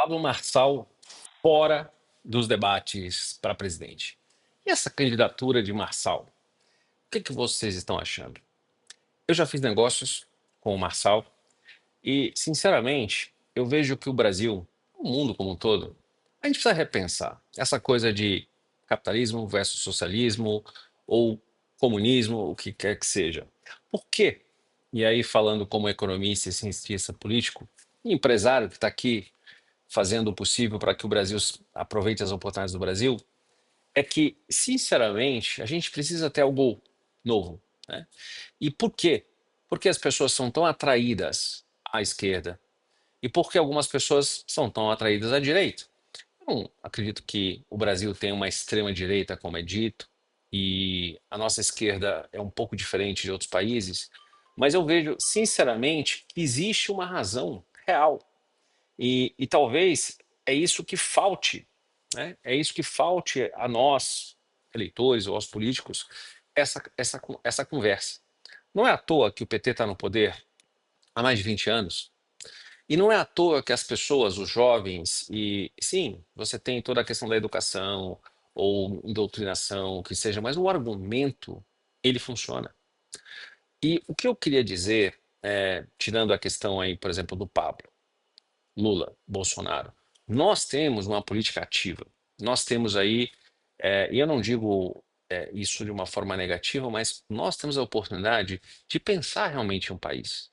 Pablo Marçal fora dos debates para presidente. E essa candidatura de Marçal? O que vocês estão achando? Eu já fiz negócios com o Marçal e, sinceramente, eu vejo que o Brasil, o mundo como um todo, a gente precisa repensar essa coisa de capitalismo versus socialismo ou comunismo, o que quer que seja. Por quê? E aí, falando como economista e cientista político, e empresário que está aqui fazendo o possível para que o Brasil aproveite as oportunidades do Brasil, é que, sinceramente, a gente precisa ter algo novo, né? E por quê? Porque as pessoas são tão atraídas à esquerda e porque algumas pessoas são tão atraídas à direita. Eu não acredito que o Brasil tenha uma extrema direita, como é dito, e a nossa esquerda é um pouco diferente de outros países, mas eu vejo, sinceramente, que existe uma razão real e talvez é isso que falte, né? É isso que falte a nós, eleitores ou aos políticos, essa conversa. Não é à toa que o PT está no poder há mais de 20 anos, e não é à toa que as pessoas, os jovens, e sim, você tem toda a questão da educação ou doutrinação, o que seja, mas o argumento, ele funciona. E o que eu queria dizer, tirando a questão aí, por exemplo, do Pablo, Lula, Bolsonaro. Nós temos uma política ativa. Nós temos aí, e eu não digo isso de uma forma negativa, mas nós temos a oportunidade de pensar realmente em um país,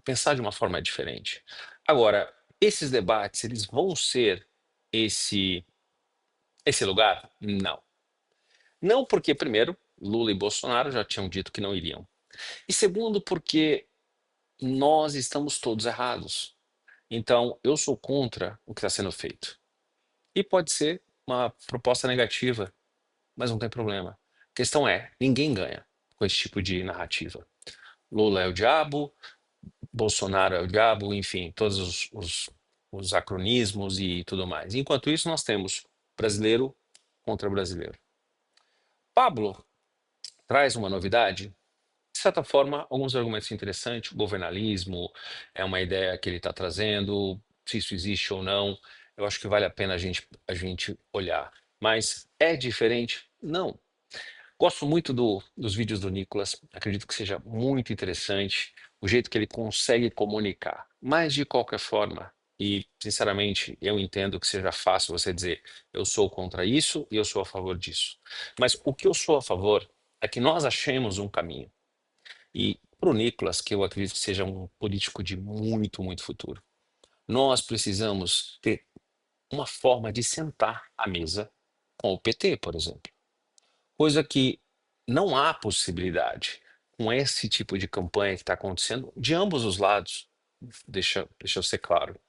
pensar de uma forma diferente. Agora, esses debates, eles vão ser esse esse lugar? Não. Não porque, primeiro, Lula e Bolsonaro já tinham dito que não iriam. E segundo, porque nós estamos todos errados. Então, eu sou contra o que está sendo feito. E pode ser uma proposta negativa, mas não tem problema. A questão é, ninguém ganha com esse tipo de narrativa. Lula é o diabo, Bolsonaro é o diabo, enfim, todos os acronismos e tudo mais. Enquanto isso, nós temos brasileiro contra brasileiro. Pablo traz uma novidade, de certa forma, alguns argumentos interessantes. O governalismo é uma ideia que ele está trazendo, se isso existe ou não, eu acho que vale a pena a gente olhar. Mas é diferente? Não. Gosto muito dos vídeos do Nicolas, acredito que seja muito interessante o jeito que ele consegue comunicar. Mas, de qualquer forma, e sinceramente, eu entendo que seja fácil você dizer eu sou contra isso e eu sou a favor disso. Mas o que eu sou a favor é que nós achemos um caminho. E para o Nicolas, que eu acredito que seja um político de muito, muito futuro, nós precisamos ter uma forma de sentar à mesa com o PT, por exemplo. Coisa que não há possibilidade com esse tipo de campanha que está acontecendo de ambos os lados. Deixa eu ser claro.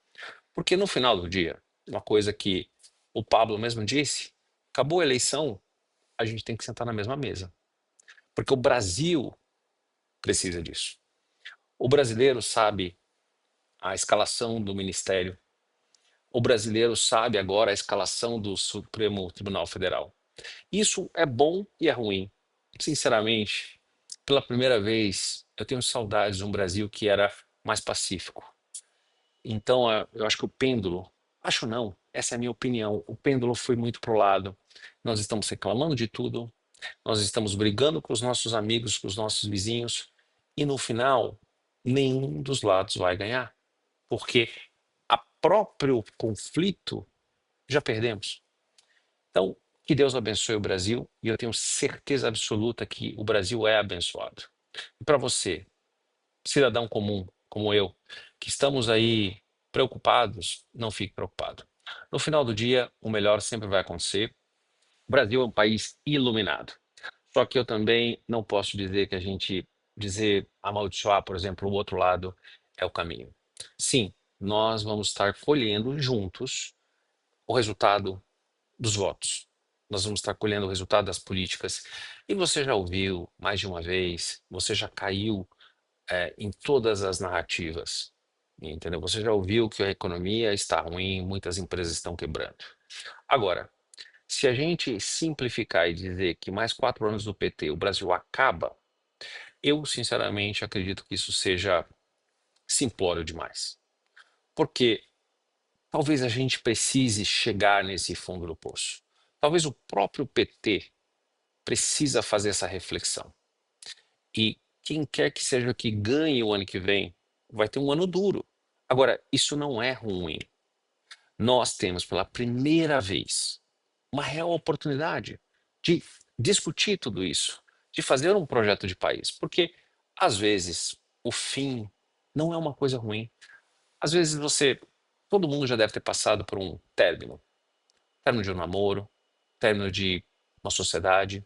Porque no final do dia, uma coisa que o Pablo mesmo disse, acabou a eleição, a gente tem que sentar na mesma mesa. Porque o Brasil precisa disso. O brasileiro sabe a escalação do ministério. O brasileiro sabe agora a escalação do Supremo Tribunal Federal. Isso é bom e é ruim. Sinceramente, pela primeira vez, eu tenho saudades de um Brasil que era mais pacífico. Então, eu acho que o pêndulo, acho não, essa é a minha opinião, o pêndulo foi muito pro lado. Nós estamos reclamando de tudo, nós estamos brigando com os nossos amigos, com os nossos vizinhos, e no final, nenhum dos lados vai ganhar, porque a próprio conflito já perdemos. Então, que Deus abençoe o Brasil e eu tenho certeza absoluta que o Brasil é abençoado. E para você, cidadão comum como eu, que estamos aí preocupados, não fique preocupado. No final do dia, o melhor sempre vai acontecer. O Brasil é um país iluminado. Só que eu também não posso dizer que a gente amaldiçoar, por exemplo, o outro lado é o caminho. Sim, nós vamos estar colhendo juntos o resultado dos votos. Nós vamos estar colhendo o resultado das políticas. E você já ouviu mais de uma vez, você já caiu em todas as narrativas, entendeu? Você já ouviu que a economia está ruim, muitas empresas estão quebrando. Agora, se a gente simplificar e dizer que mais 4 anos do PT o Brasil acaba, eu sinceramente acredito que isso seja simplório demais. Porque talvez a gente precise chegar nesse fundo do poço. Talvez o próprio PT precisa fazer essa reflexão. E quem quer que seja que ganhe o ano que vem, vai ter um ano duro. Agora, isso não é ruim. Nós temos pela primeira vez uma real oportunidade de discutir tudo isso, de fazer um projeto de país, porque às vezes o fim não é uma coisa ruim. Às vezes todo mundo já deve ter passado por um término de um namoro, término de uma sociedade,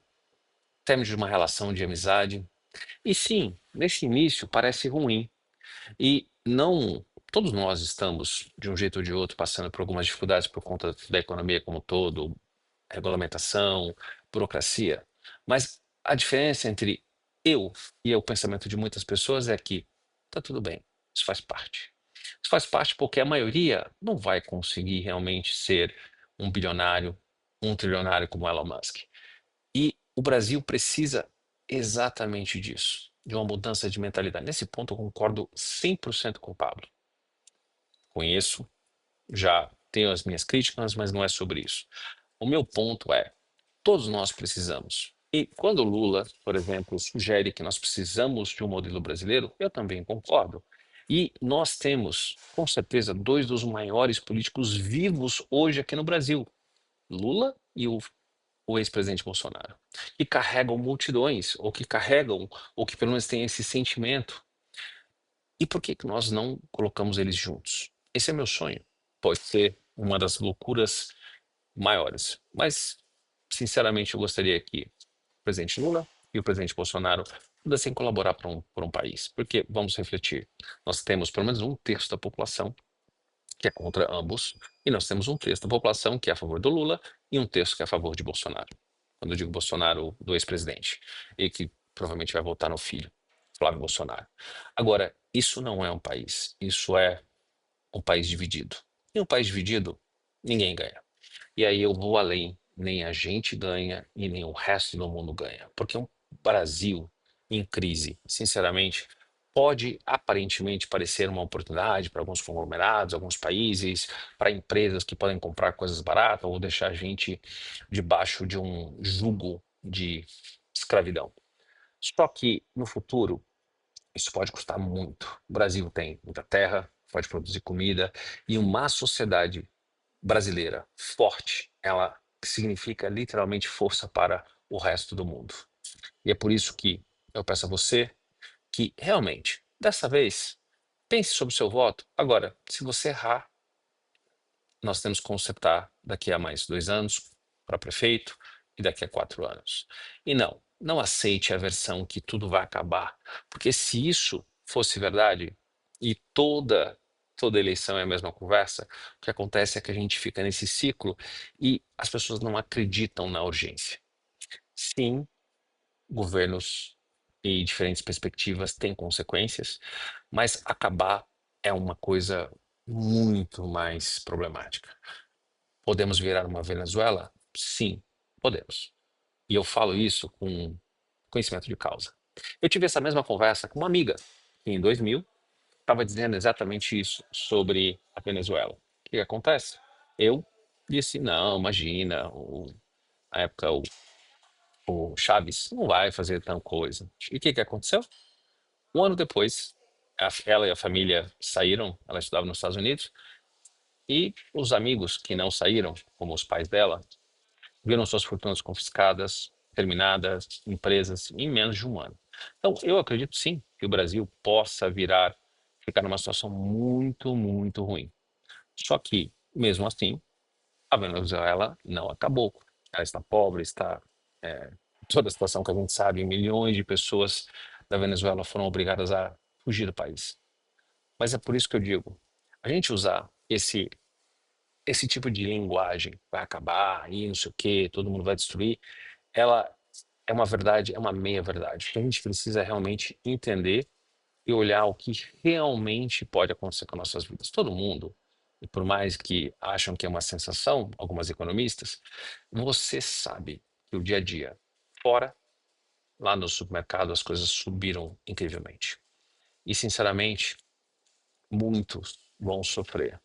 término de uma relação de amizade. E sim, nesse início parece ruim. E não, todos nós estamos, de um jeito ou de outro, passando por algumas dificuldades por conta da economia como um todo, regulamentação, burocracia. Mas a diferença entre eu e o pensamento de muitas pessoas é que tá tudo bem, isso faz parte. Isso faz parte porque a maioria não vai conseguir realmente ser um bilionário, um trilionário como Elon Musk. E o Brasil precisa exatamente disso, de uma mudança de mentalidade. Nesse ponto, eu concordo 100% com o Pablo. Conheço, já tenho as minhas críticas, mas não é sobre isso. O meu ponto é: todos nós precisamos. E quando o Lula, por exemplo, sugere que nós precisamos de um modelo brasileiro, eu também concordo. E nós temos, com certeza, dois dos maiores políticos vivos hoje aqui no Brasil, Lula e o ex-presidente Bolsonaro, que carregam multidões, ou que carregam, ou que pelo menos têm esse sentimento. E por que que nós não colocamos eles juntos? Esse é meu sonho. Pode ser uma das loucuras maiores, mas sinceramente eu gostaria que o presidente Lula e o presidente Bolsonaro pudessem colaborar por um país, porque vamos refletir, nós temos pelo menos um terço da população que é contra ambos, e nós temos um terço da população que é a favor do Lula e um terço que é a favor de Bolsonaro. Quando eu digo Bolsonaro, do ex-presidente, e que provavelmente vai votar no filho, Flávio Bolsonaro. Agora, isso não é um país, isso é um país dividido. E um país dividido, ninguém ganha. E aí eu vou além, nem a gente ganha e nem o resto do mundo ganha. Porque um Brasil em crise, sinceramente, pode aparentemente parecer uma oportunidade para alguns conglomerados, alguns países, para empresas que podem comprar coisas baratas ou deixar a gente debaixo de um jugo de escravidão. Só que no futuro isso pode custar muito. O Brasil tem muita terra, pode produzir comida e uma sociedade brasileira forte, ela significa literalmente força para o resto do mundo. E é por isso que eu peço a você que realmente, dessa vez, pense sobre o seu voto. Agora, se você errar, nós temos que consertar daqui a mais 2 anos para prefeito e daqui a 4 anos. E não aceite a versão que tudo vai acabar, porque se isso fosse verdade e toda eleição é a mesma conversa, o que acontece é que a gente fica nesse ciclo e as pessoas não acreditam na urgência. Sim, governos e diferentes perspectivas têm consequências, mas acabar é uma coisa muito mais problemática. Podemos virar uma Venezuela? Sim, podemos. E eu falo isso com conhecimento de causa. Eu tive essa mesma conversa com uma amiga, que em 2000 estava dizendo exatamente isso sobre a Venezuela. O que acontece? Eu disse, não, imagina, na época o Chaves não vai fazer tal coisa. E o que aconteceu? Um ano depois, ela e a família saíram, ela estudava nos Estados Unidos, e os amigos que não saíram, como os pais dela, viram suas fortunas confiscadas, terminadas, empresas, em menos de um ano. Então, eu acredito sim que o Brasil possa ficar numa situação muito, muito ruim. Só que, mesmo assim, a Venezuela não acabou. Ela está pobre, está. é, Toda a situação que a gente sabe, milhões de pessoas da Venezuela foram obrigadas a fugir do país. Mas é por isso que eu digo, a gente usar esse tipo de linguagem, vai acabar, e não sei o quê, todo mundo vai destruir, ela é uma verdade, é uma meia-verdade. O que a gente precisa realmente entender e olhar o que realmente pode acontecer com nossas vidas. Todo mundo, e por mais que acham que é uma sensação, algumas economistas, você sabe que o dia a dia, fora, lá no supermercado, as coisas subiram incrivelmente. E, sinceramente, muitos vão sofrer.